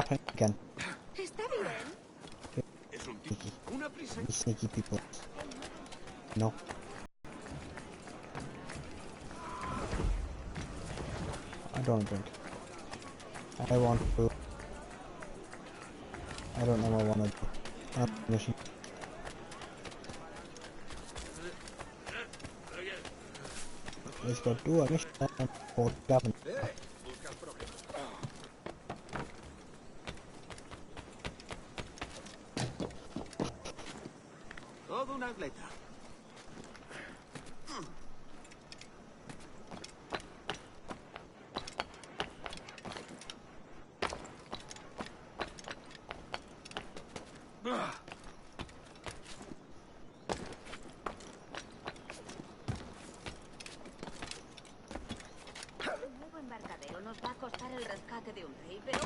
happening again? Está bien. Es un tipo. Una prisa. Sneaky people. No. I don't drink. I want food. I don't know what I want to do. Mission. Let's go do a mission for governor. Todo un atleta. Un nuevo embarcadero nos va a costar el rescate de un rey, pero...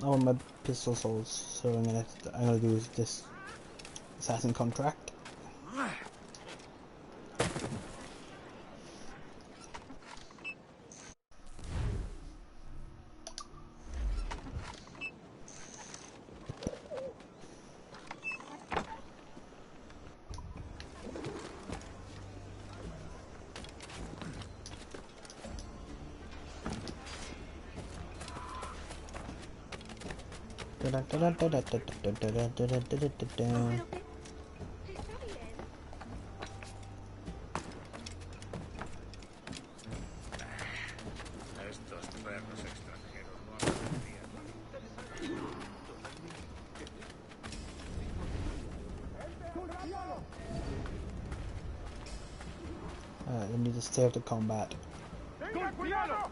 I want my pistol souls, so I'm gonna do this assassin contract. Estos perros extranjeros no aprenderían. I need to stay out of combat. ¡Ten cuidado!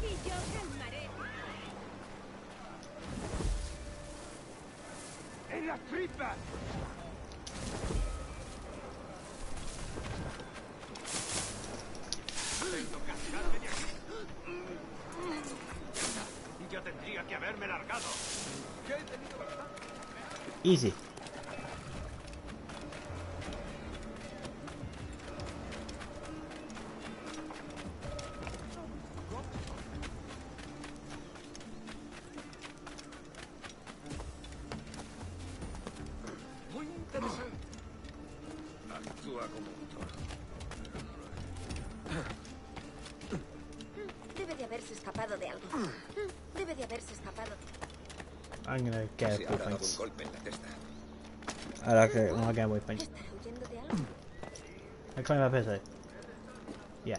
Y yo calmaré. ¡En las tripas! Tengo que alejarme de aquí. Ya tendría que haberme largado. Ya he tenido bastante. Easy. Muy interesante. Actúa como un toro. Debe de haberse escapado de algo. Debe de haberse escapado. I'm gonna get Se blue ha dado un points. golpe en la testa. I like it when I get blue points. ¿Estará huyendo de algo? I climb up here. Yeah.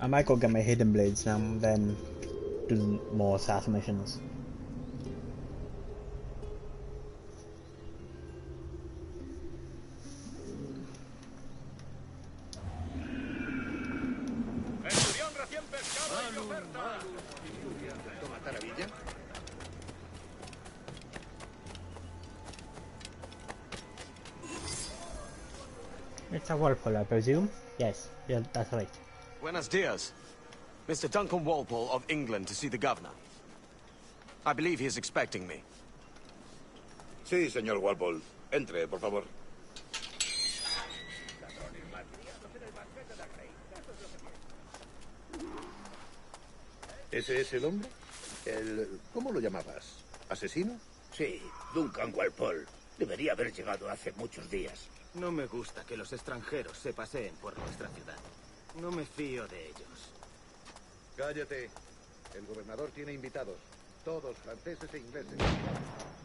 I might go get my hidden blades now and then do more assassin missions. ¡Esturión recién pescado y oferta! ¿Toma taravilla? It's a Whirlpool, I presume? Yes, yeah, that's right. Buenos dias. Mr. Duncan Walpole of England to see the governor. I believe he is expecting me. Sí, señor Walpole. Entre, por favor. ¿Ese es el hombre? ¿Cómo lo llamabas? ¿Asesino? Sí, Duncan Walpole. Debería haber llegado hace muchos días. No me gusta que los extranjeros se paseen por nuestra ciudad. No me fío de ellos. Cállate. El gobernador tiene invitados. Todos franceses e ingleses.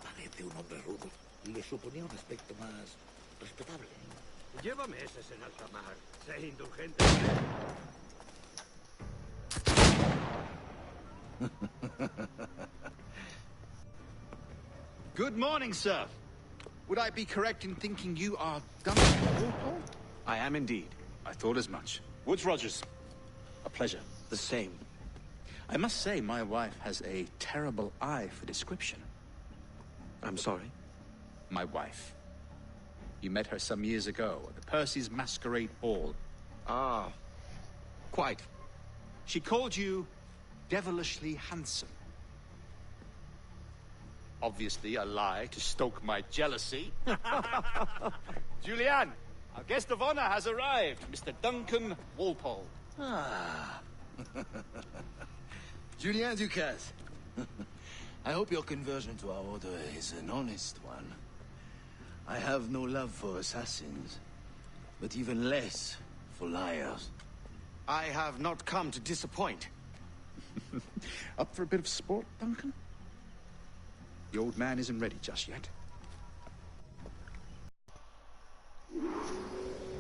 Parece un hombre rudo. Le suponía un aspecto más respetable. Lleva meses en alta mar. Sé indulgente. Good morning, sir. Would I be correct in thinking you are Duncan Walpole? I am indeed. I thought as much. Woods Rogers. A pleasure. The same. I must say, my wife has a terrible eye for description. I'm sorry? My wife. You met her some years ago at the Percy's Masquerade Ball. Ah, quite. She called you devilishly handsome. Obviously a lie to stoke my jealousy. Julianne, our guest of honor has arrived, Mr. Duncan Walpole. Ah. Julien Ducasse. I hope your conversion to our order is an honest one. I have no love for assassins, but even less for liars. I have not come to disappoint. Up for a bit of sport, Duncan? The old man isn't ready just yet.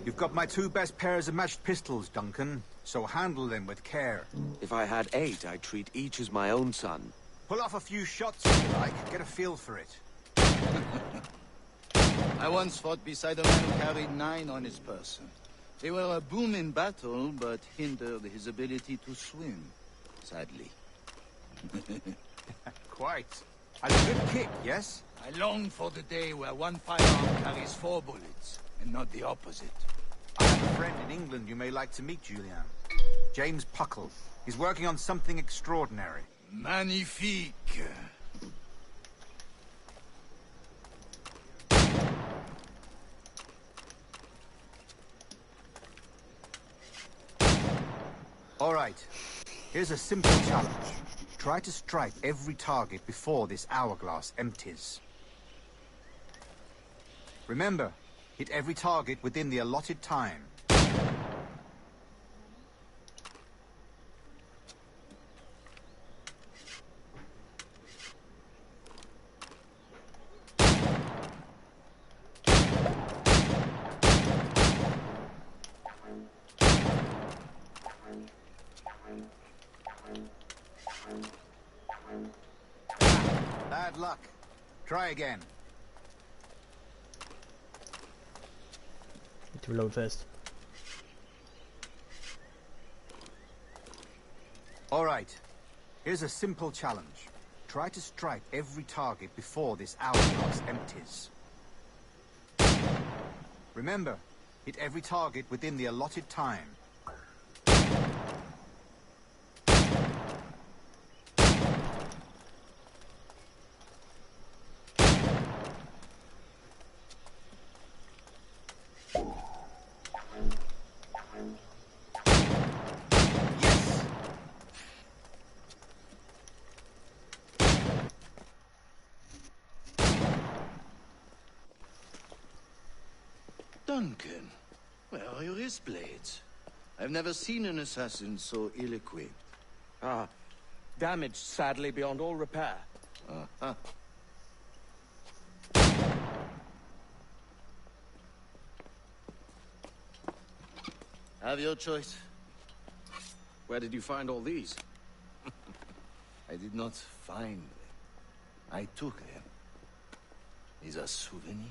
You've got my 2 best pairs of matched pistols, Duncan, so handle them with care. If I had 8, I'd treat each as my own son. Pull off a few shots if you like, get a feel for it. I once fought beside a man who carried 9 on his person. They were a boom in battle, but hindered his ability to swim, sadly. Quite. And a good kick, yes? I long for the day where one firearm carries 4 bullets, and not the opposite. I have a friend in England you may like to meet, Julian. James Puckle. He's working on something extraordinary. Magnifique. All right. Here's a simple challenge. Try to strike every target before this hourglass empties. Remember, hit every target within the allotted time. Bad luck. Try again. Need to reload first. All right. Here's a simple challenge. Try to strike every target before this hourglass empties. Remember, hit every target within the allotted time. Duncan, where are your wrist blades? I've never seen an assassin so ill-equipped. Ah, damaged sadly beyond all repair. Uh-huh. Have your choice. Where did you find all these? I did not find them. I took them. Is a souvenir.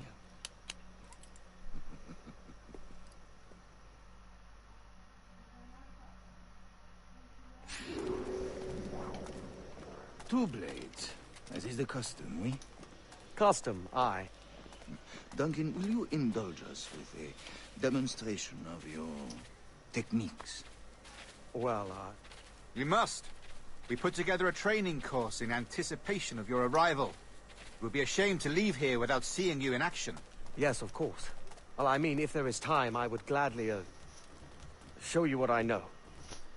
Two blades, as is the custom, oui? Custom, aye. Duncan, will you indulge us with a demonstration of your techniques? Well, You must. We put together a training course in anticipation of your arrival. It would be a shame to leave here without seeing you in action. yes, of course. Well, I mean, if there is time, I would gladly, show you what I know.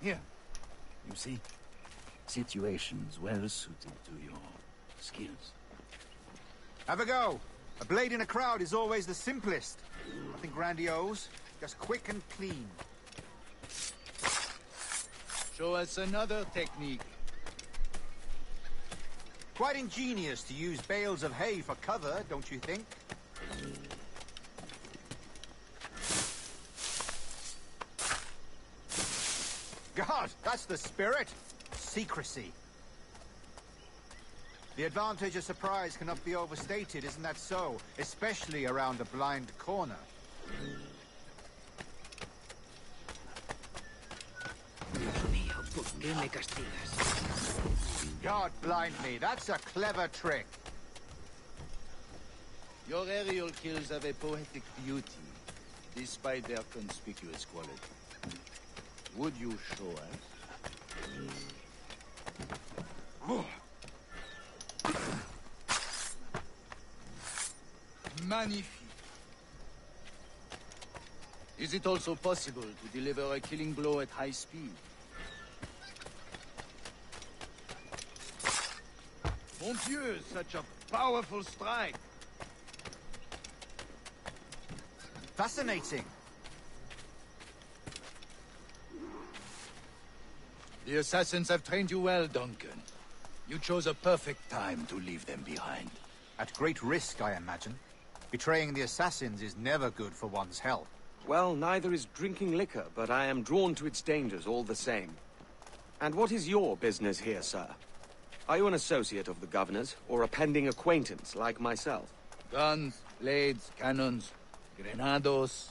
Here, you see? Situations well suited to your skills. Have a go. A blade in a crowd is always the simplest. Nothing grandiose, just quick and clean. Show us another technique. Quite ingenious to use bales of hay for cover, don't you think? God, that's the spirit. Secrecy. The advantage of surprise cannot be overstated, isn't that so? Especially around a blind corner. Dios mío, ¿por qué me castigas? God blind me, that's a clever trick. Your aerial kills have a poetic beauty, despite their conspicuous quality. Would you show us? Magnifique. Is it also possible to deliver a killing blow at high speed? Mon Dieu, such a powerful strike. Fascinating. The assassins have trained you well, Duncan. You chose a perfect time to leave them behind. At great risk, I imagine. Betraying the assassins is never good for one's health. Well, neither is drinking liquor, but I am drawn to its dangers all the same. And what is your business here, sir? Are you an associate of the governor's, or a pending acquaintance like myself? Guns, blades, cannons, grenados.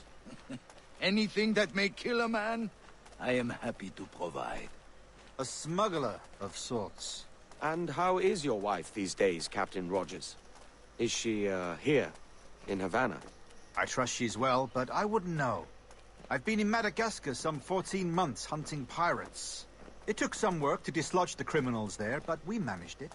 Anything that may kill a man, I am happy to provide. A smuggler of sorts. And how is your wife these days, Captain Rogers? Is she, here, in Havana? I trust she's well, but I wouldn't know. I've been in Madagascar some 14 months hunting pirates. It took some work to dislodge the criminals there, but we managed it.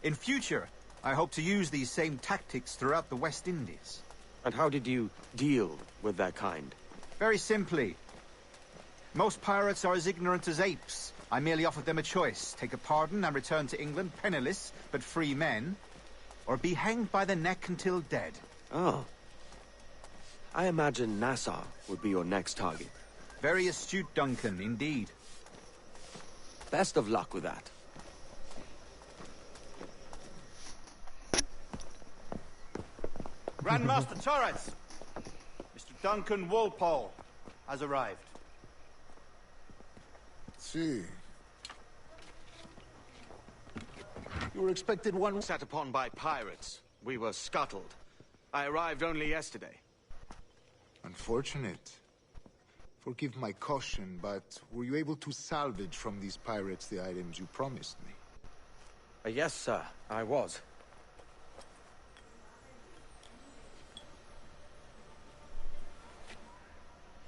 In future, I hope to use these same tactics throughout the West Indies. And how did you deal with that kind? Very simply. Most pirates are as ignorant as apes. I merely offered them a choice. Take a pardon and return to England penniless, but free men. Or be hanged by the neck until dead. Oh. I imagine Nassau would be your next target. Very astute, Duncan, indeed. Best of luck with that. Grandmaster Torres! Mr. Duncan Walpole has arrived. See. You were expected one... Set upon by pirates. We were scuttled. I arrived only yesterday. Unfortunate. Forgive my caution, but were you able to salvage from these pirates the items you promised me? Yes, sir, I was.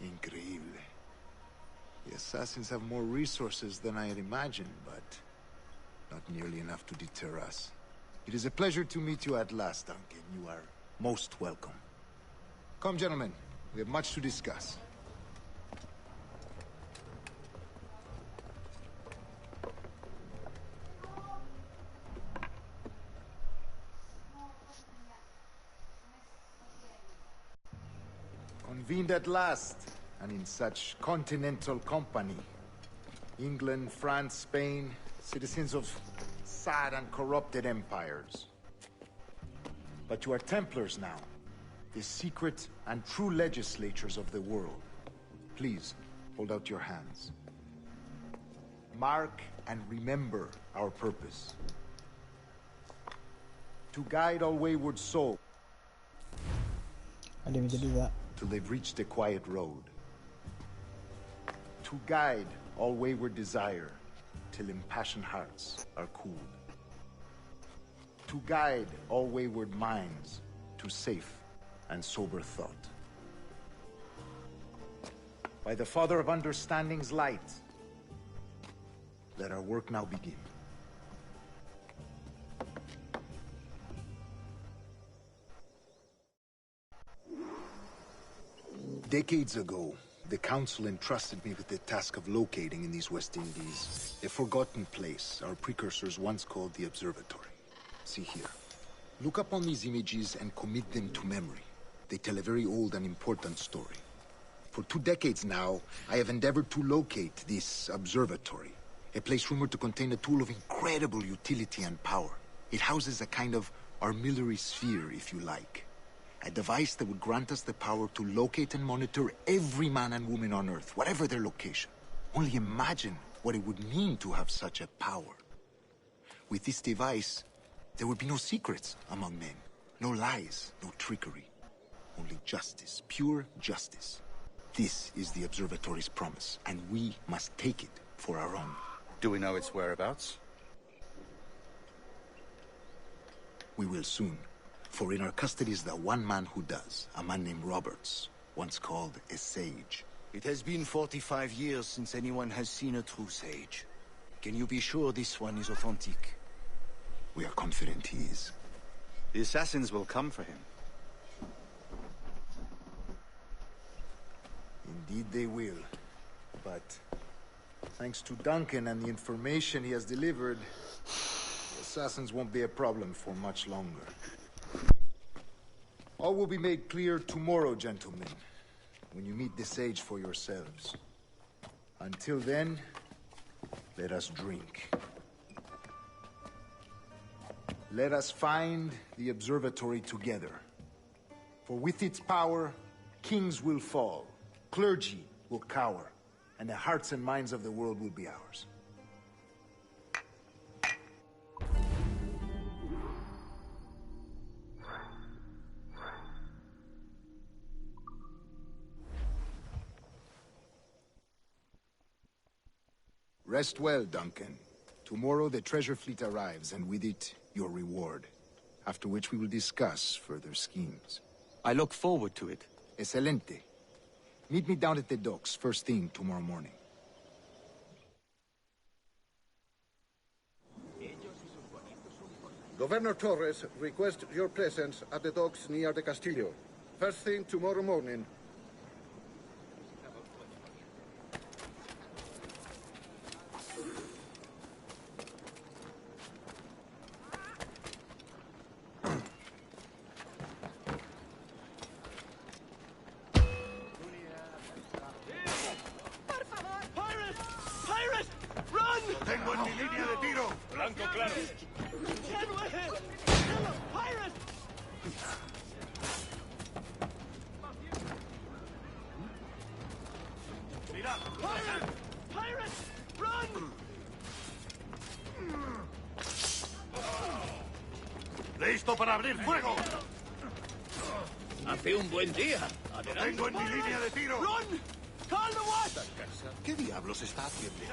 Increíble. The assassins have more resources than I had imagined, but not nearly enough to deter us. It is a pleasure to meet you at last, Duncan. You are most welcome. Come, gentlemen. We have much to discuss. Convened at last, and in such continental company. England, France, Spain, citizens of sad and corrupted empires. But you are Templars now, the secret and true legislatures of the world. Please, hold out your hands. Mark and remember our purpose. To guide all wayward souls. I didn't mean to do that. Till they've reached the quiet road. To guide all wayward desire, till impassioned hearts are cooled. To guide all wayward minds to safe and sober thought. By the Father of Understanding's light, let our work now begin. Decades ago, the Council entrusted me with the task of locating in these West Indies a forgotten place our precursors once called the Observatory. See here. Look upon these images and commit them to memory. They tell a very old and important story. For 2 decades now, I have endeavored to locate this observatory, a place rumored to contain a tool of incredible utility and power. It houses a kind of armillary sphere, if you like. A device that would grant us the power to locate and monitor every man and woman on Earth, whatever their location. Only imagine what it would mean to have such a power. With this device, There would be no secrets among men. No lies, no trickery. Only justice, pure justice. This is the Observatory's promise, and we must take it for our own. Do we know its whereabouts? We will soon. For in our custody is the one man who does, a man named Roberts, once called a sage. It has been 45 years since anyone has seen a true sage. Can you be sure this one is authentic? We are confident he is. The assassins will come for him. Indeed they will. But thanks to Duncan and the information he has delivered, the assassins won't be a problem for much longer. All will be made clear tomorrow, gentlemen, when you meet the sage for yourselves. Until then, let us drink. Let us find the observatory together. For with its power, kings will fall, clergy will cower, and the hearts and minds of the world will be ours. Rest well, Duncan. Tomorrow the treasure fleet arrives, and with it, your reward. After which we will discuss further schemes. I look forward to it. Excelente. Meet me down at the docks first thing tomorrow morning. Governor Torres requests your presence at the docks near the Castillo. First thing tomorrow morning. ¡Listo para abrir fuego! Hace un buen día. Adelante. ¡Tengo en mi línea de tiro! ¡Run! ¡Call the watch! ¿Qué diablos está haciendo?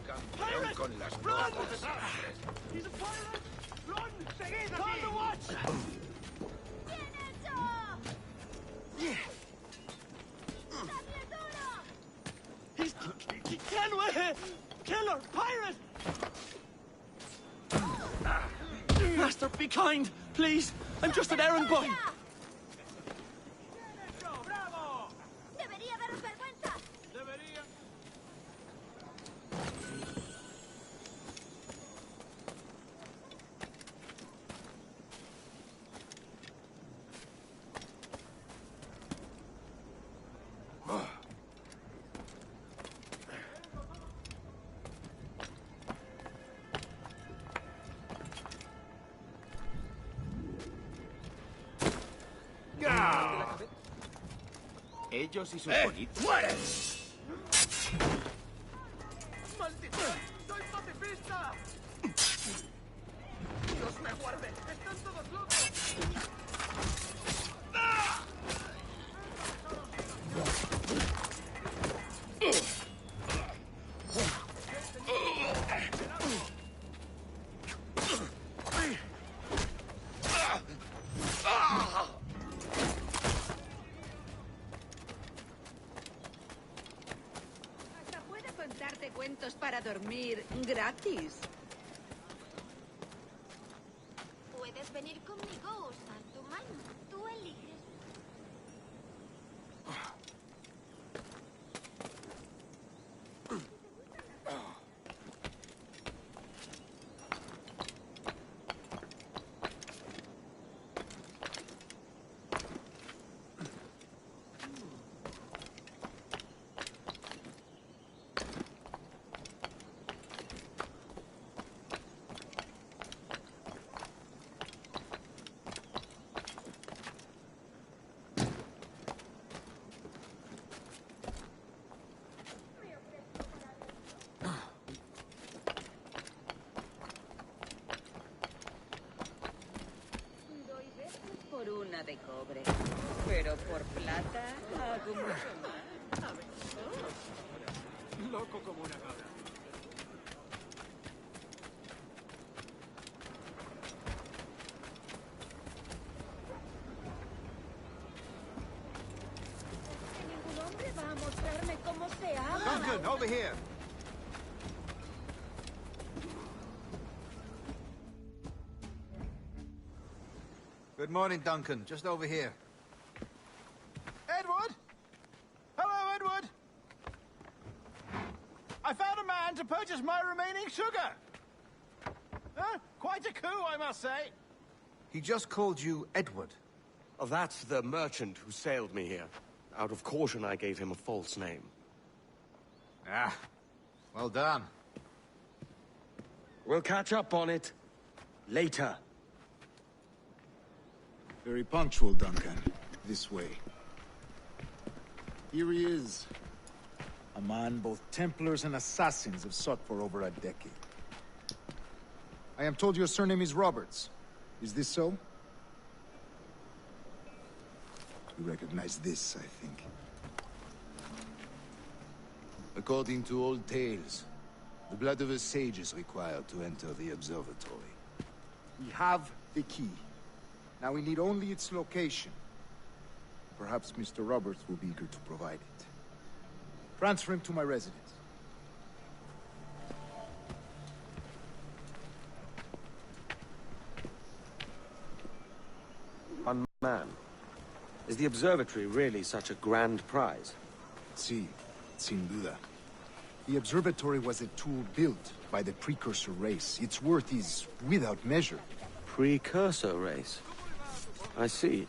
¡Campeón con las notas! ¡He's a pirate! ¡Run! ¡Seguid! ¡Call the watch! ¡Bien hecho! ¡Dadle duro! He can killer! Pirate! Master, be kind, please. I'm just an errand boy. ¡Debería daros vergüenza! ¡Debería! Ellos y sus bonitos. ¡Muere! ¡Maldición! ¡Soy pacifista! ¡Dios me guarde! ¡Están todos locos! Hasta puedo contarte cuentos para dormir gratis. Puedes venir conmigo o usar tu mano. Tú eliges. mina de cobre. Pero por plata hago mucho más. Loco como una cabra. Ningún hombre va a mostrarme cómo se ama. Duncan, over here. Good morning, Duncan. Just over here. Edward? Hello, Edward. I found a man to purchase my remaining sugar. Quite a coup, I must say. He just called you Edward. Oh, that's the merchant who sailed me here. Out of caution, I gave him a false name. Ah, well done. We'll catch up on it later. Very punctual, Duncan. This way. Here he is. A man both Templars and Assassins have sought for over a decade. I am told your surname is Roberts. Is this so? You recognize this, I think. According to old tales, the blood of a sage is required to enter the observatory. We have the key. Now we need only its location. Perhaps Mr. Roberts will be eager to provide it. Transfer him to my residence. One man. Is the observatory really such a grand prize? Sí, sin duda. The observatory was a tool built by the precursor race. Its worth is without measure. Precursor race? I see.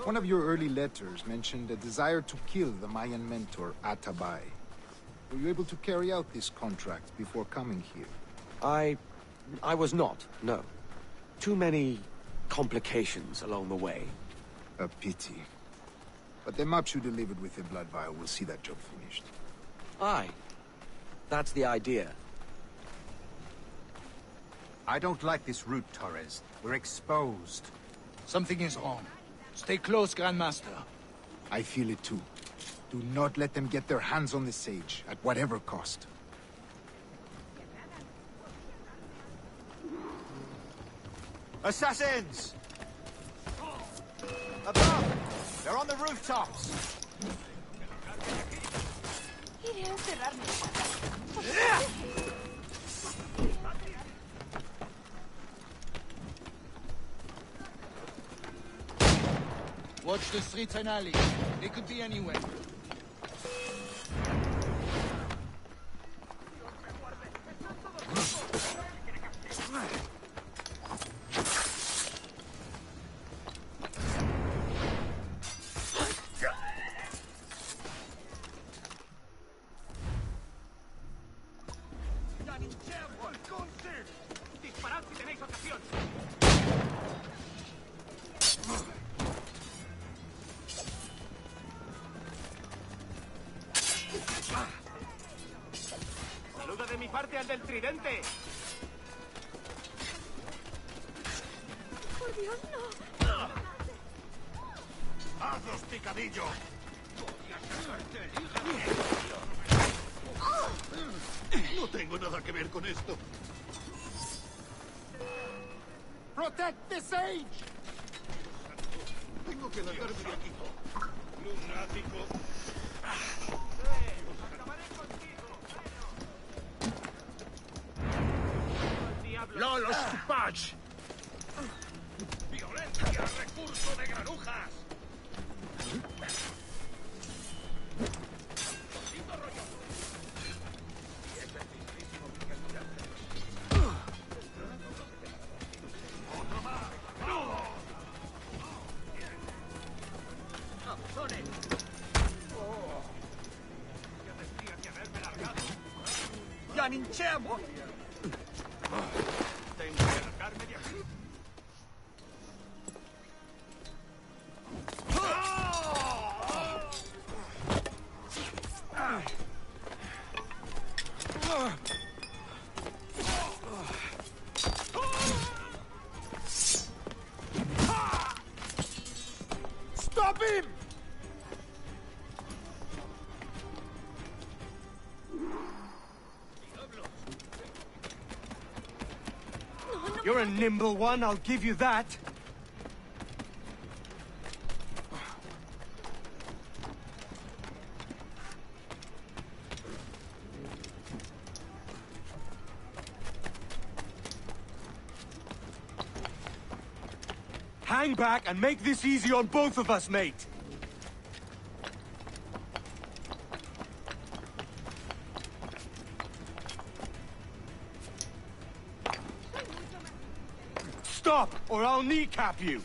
One of your early letters mentioned a desire to kill the Mayan mentor, Atabay. Were you able to carry out this contract before coming here? I was not, no. Too many complications along the way. A pity. But the maps you delivered with the blood vial will see that job finished. Aye. That's the idea. I don't like this route, Torres. We're exposed. Something is wrong. Stay close, Grandmaster. I feel it too. Do not let them get their hands on the sage, at whatever cost. Assassins! Above! They're on the rooftops! Iré a encerrarme. Watch the streets and alleys. They could be anywhere. ¡Disparad si tenéis ocasión! ¡Saluda de mi parte al del tridente! ¡Por Dios, no! ¡Hazlos picadillo! No tengo nada que ver con esto. Protect the sage! Tengo que largarme de aquí. Lunático. ¡Acabaré contigo! ¡Lolos Patch! ¡Violencia! ¡Recurso de granujas! ¡Yaninchemo! Tengo que largarme de aquí. Stop him! You're a nimble one, I'll give you that. Hang back and make this easy on both of us, mate. Stop, or I'll kneecap you!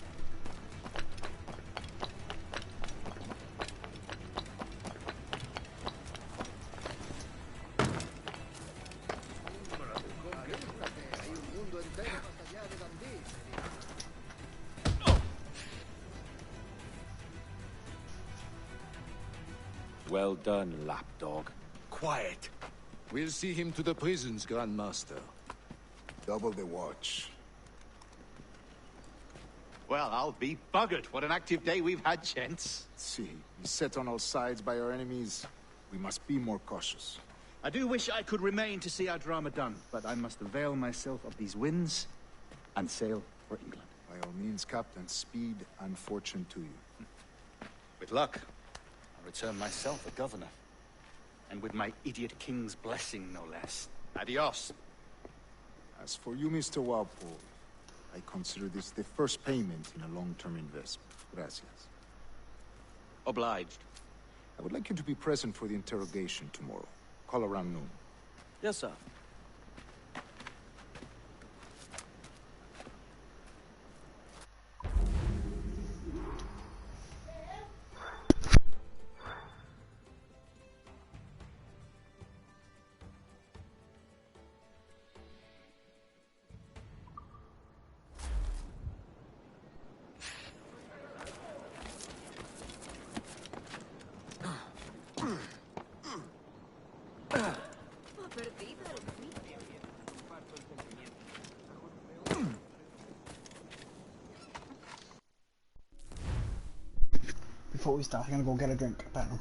Well done, lapdog. Quiet. We'll see him to the prisons, Grandmaster. Double the watch. Well, I'll be buggered. What an active day we've had, gents. See, beset on all sides by our enemies. We must be more cautious. I do wish I could remain to see our drama done, but I must avail myself of these winds and sail for England. By all means, Captain, speed and fortune to you. With luck, I'll return myself a governor. And with my idiot king's blessing, no less. Adios. As for you, Mr. Walpole, I consider this the first payment in a long-term investment. Gracias. Obliged. I would like you to be present for the interrogation tomorrow. Call around noon. Yes, sir. Before we start, I'm gonna go get a drink, apparently.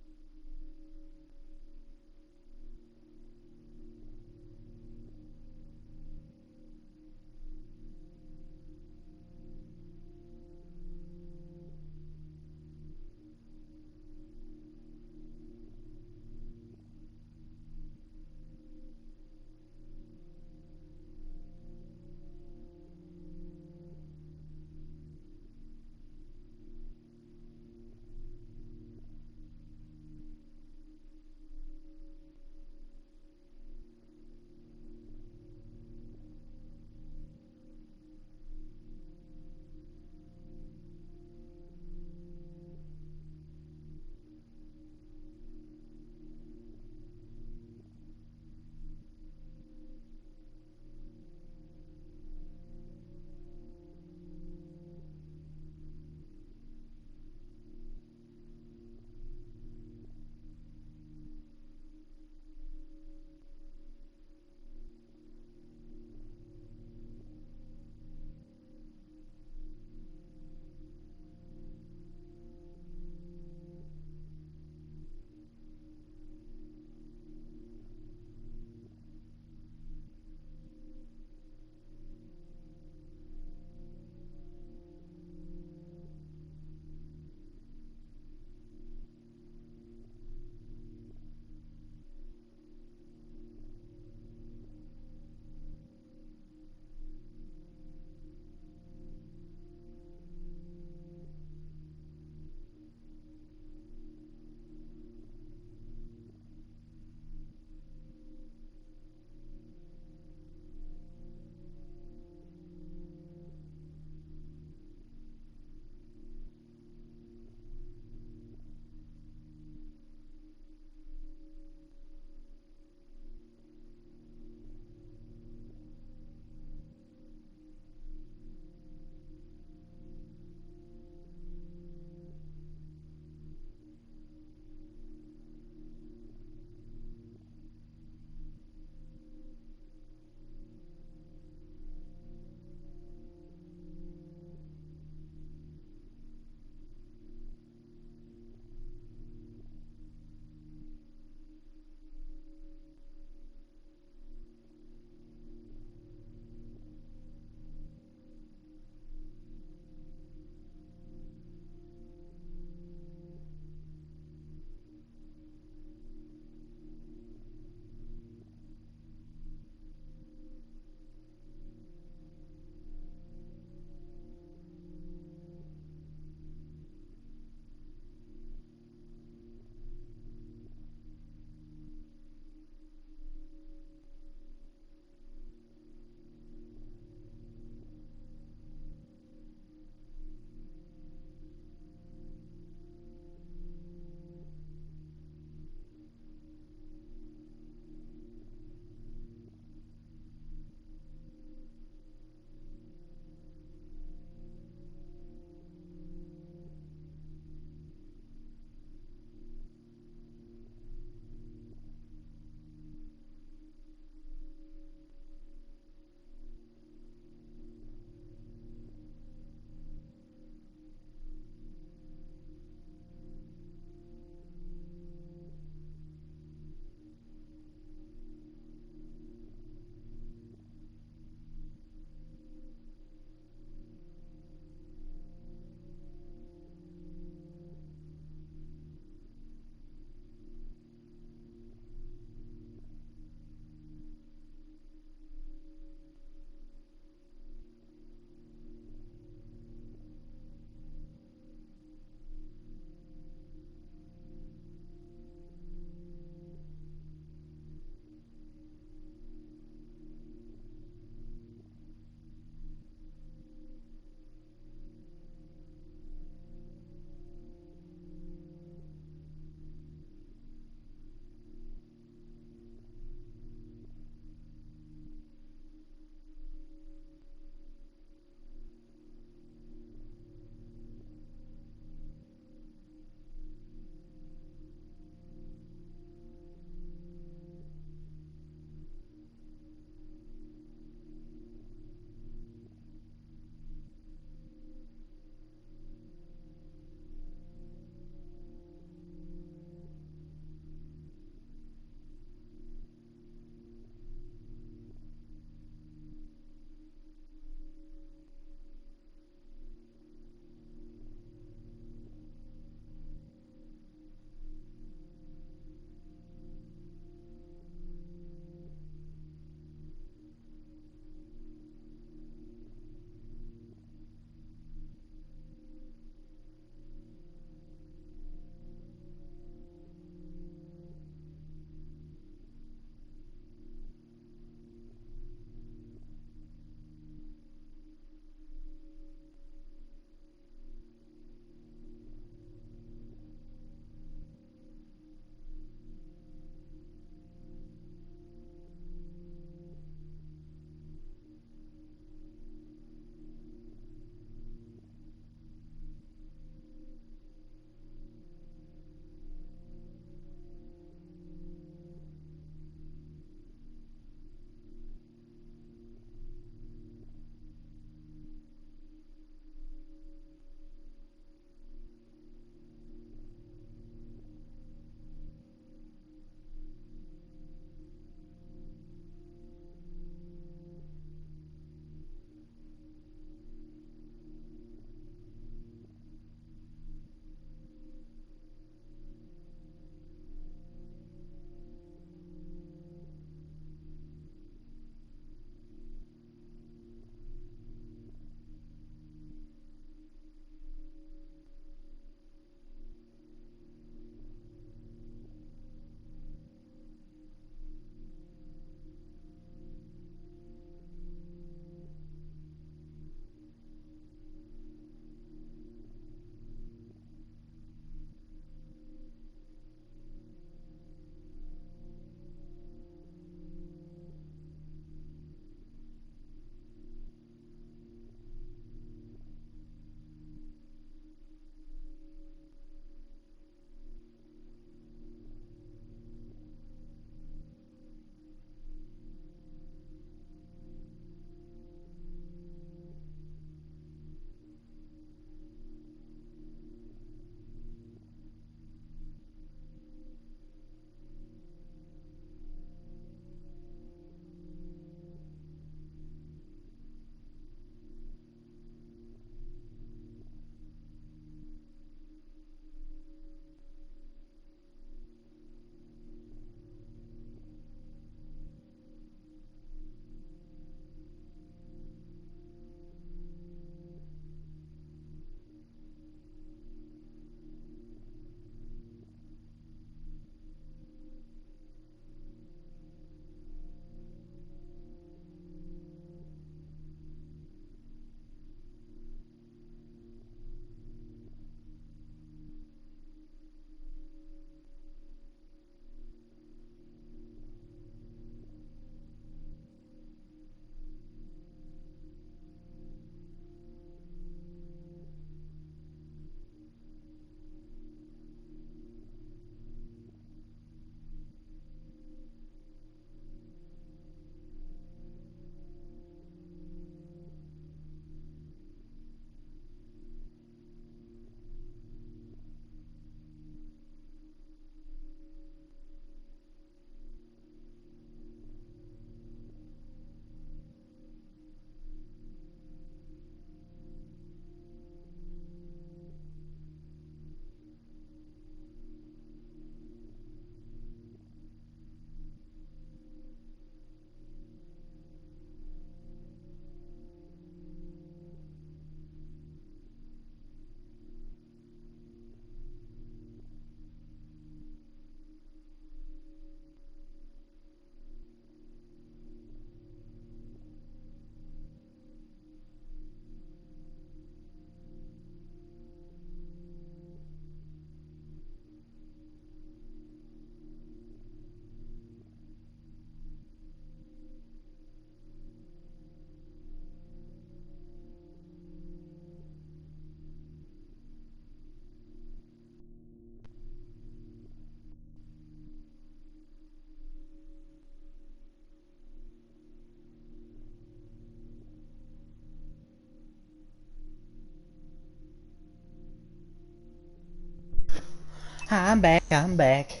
I'm back, I'm back.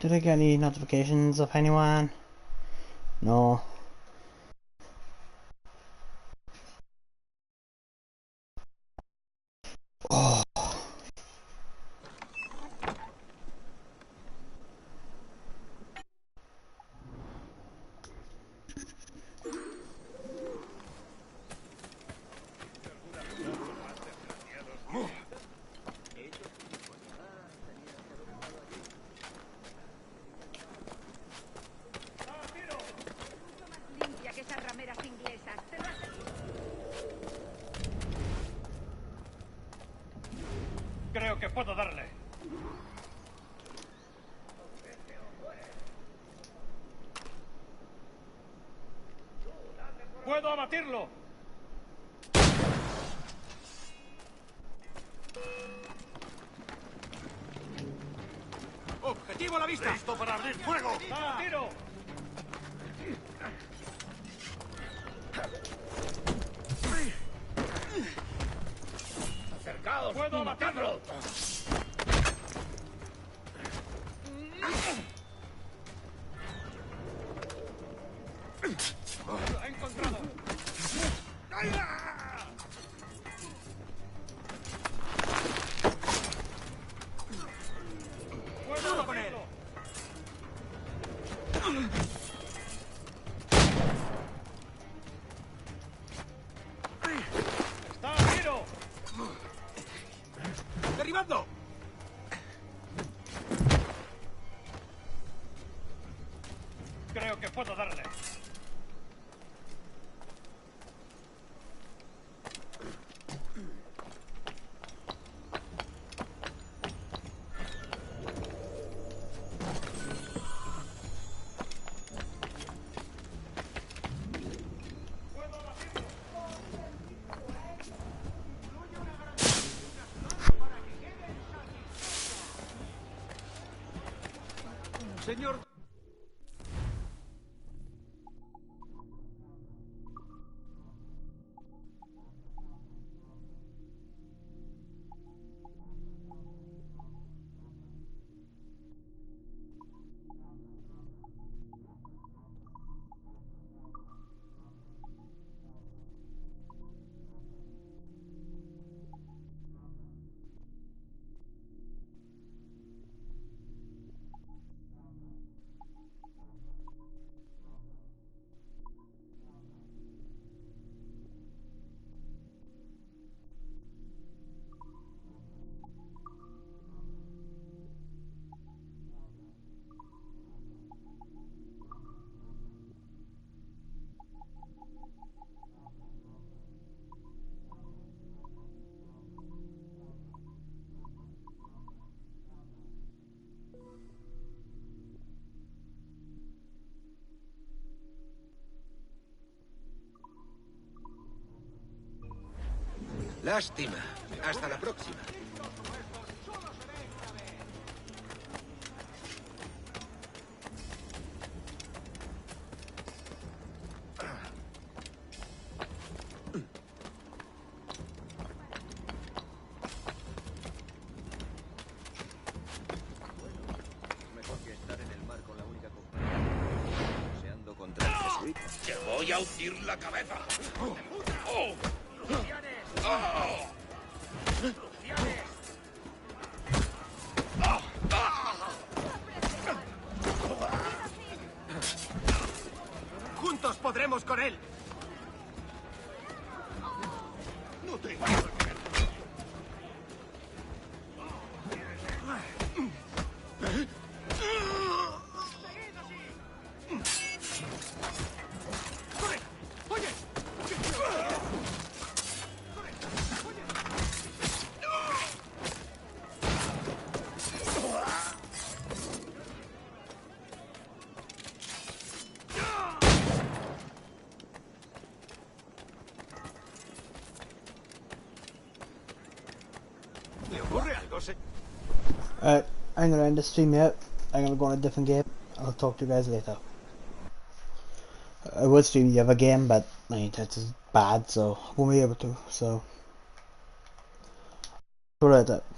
Did I get any notifications of anyone? No. Oh. Creo que puedo darle. ¡Puedo abatirlo! ¡Objetivo a la vista! ¡Listo para abrir fuego! ¡Ah, tiro! ¡Acercaos! ¡Puedo abatirlo! ¡Lo he encontrado! ¡Puedo con él! ¡Está a tiro! ¡Derribando! Creo que puedo darle. Señor... Lástima. Hasta la próxima. Mejor que estar en el mar con la única compañía deseando contra el jesuita. ¡Te voy a hundir la cabeza! ¡Oh! ¡Juntos podremos con él! ¡No te... I'm gonna end the stream out. I'm gonna go on a different game. I'll talk to you guys later. I would stream the other game, but my internet is bad, so I won't be able to. So What about that?